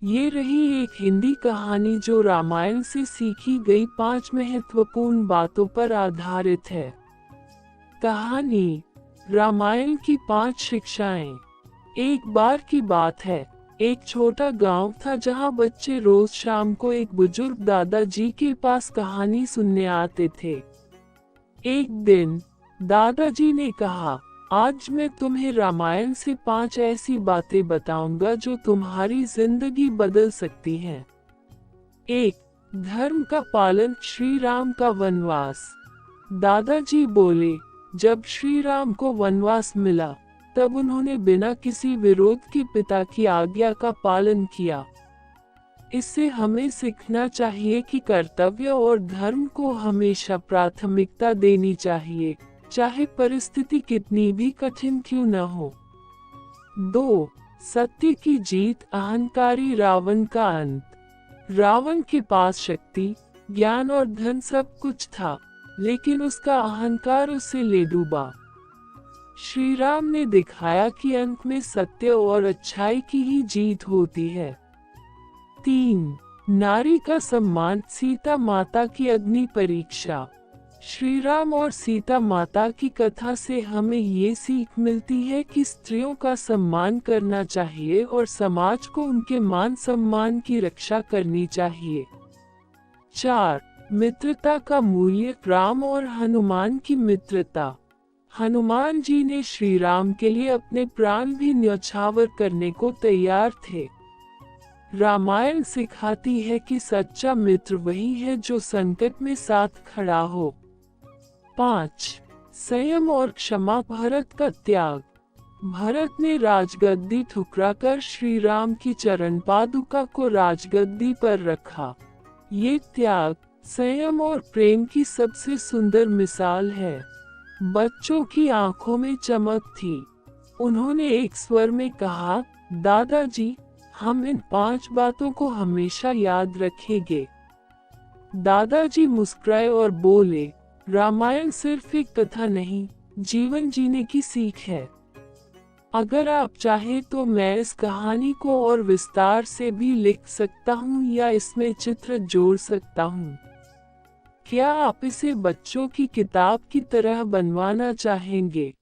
ये रही एक हिंदी कहानी जो रामायण से सीखी गई 5 महत्वपूर्ण बातों पर आधारित है। कहानी, रामायण की 5 शिक्षाएं। एक बार की बात है, एक छोटा गांव था जहां बच्चे रोज शाम को एक बुजुर्ग दादाजी के पास कहानी सुनने आते थे। एक दिन दादाजी ने कहा, आज मैं तुम्हें रामायण से 5 ऐसी बातें बताऊंगा जो तुम्हारी जिंदगी बदल सकती हैं। 1. धर्म का पालन, श्री राम का वनवास। दादाजी बोले, जब श्री राम को वनवास मिला, तब उन्होंने बिना किसी विरोध के पिता की आज्ञा का पालन किया। इससे हमें सीखना चाहिए कि कर्तव्य और धर्म को हमेशा प्राथमिकता देनी चाहिए, चाहे परिस्थिति कितनी भी कठिन क्यों न हो। 2. सत्य की जीत, अहंकारी रावण का अंत। रावण के पास शक्ति, ज्ञान और धन सब कुछ था, लेकिन उसका अहंकार उसे ले डूबा। श्री राम ने दिखाया कि अंत में सत्य और अच्छाई की ही जीत होती है। 3. नारी का सम्मान, सीता माता की अग्नि परीक्षा। श्री राम और सीता माता की कथा से हमें ये सीख मिलती है कि स्त्रियों का सम्मान करना चाहिए और समाज को उनके मान सम्मान की रक्षा करनी चाहिए। 4. मित्रता का मूल्य, राम और हनुमान की मित्रता। हनुमान जी ने श्री राम के लिए अपने प्राण भी न्यौछावर करने को तैयार थे। रामायण सिखाती है कि सच्चा मित्र वही है जो संकट में साथ खड़ा हो। 5. संयम और क्षमा, भरत का त्याग। भरत ने राजगद्दी ठुकराकर श्री राम की चरण पादुका को राजगद्दी पर रखा। ये त्याग, संयम और प्रेम की सबसे सुंदर मिसाल है। बच्चों की आंखों में चमक थी। उन्होंने एक स्वर में कहा, दादाजी, हम इन 5 बातों को हमेशा याद रखेंगे। दादाजी मुस्कुराए और बोले, रामायण सिर्फ एक कथा नहीं, जीवन जीने की सीख है। अगर आप चाहें तो मैं इस कहानी को और विस्तार से भी लिख सकता हूँ या इसमें चित्र जोड़ सकता हूँ। क्या आप इसे बच्चों की किताब की तरह बनवाना चाहेंगे?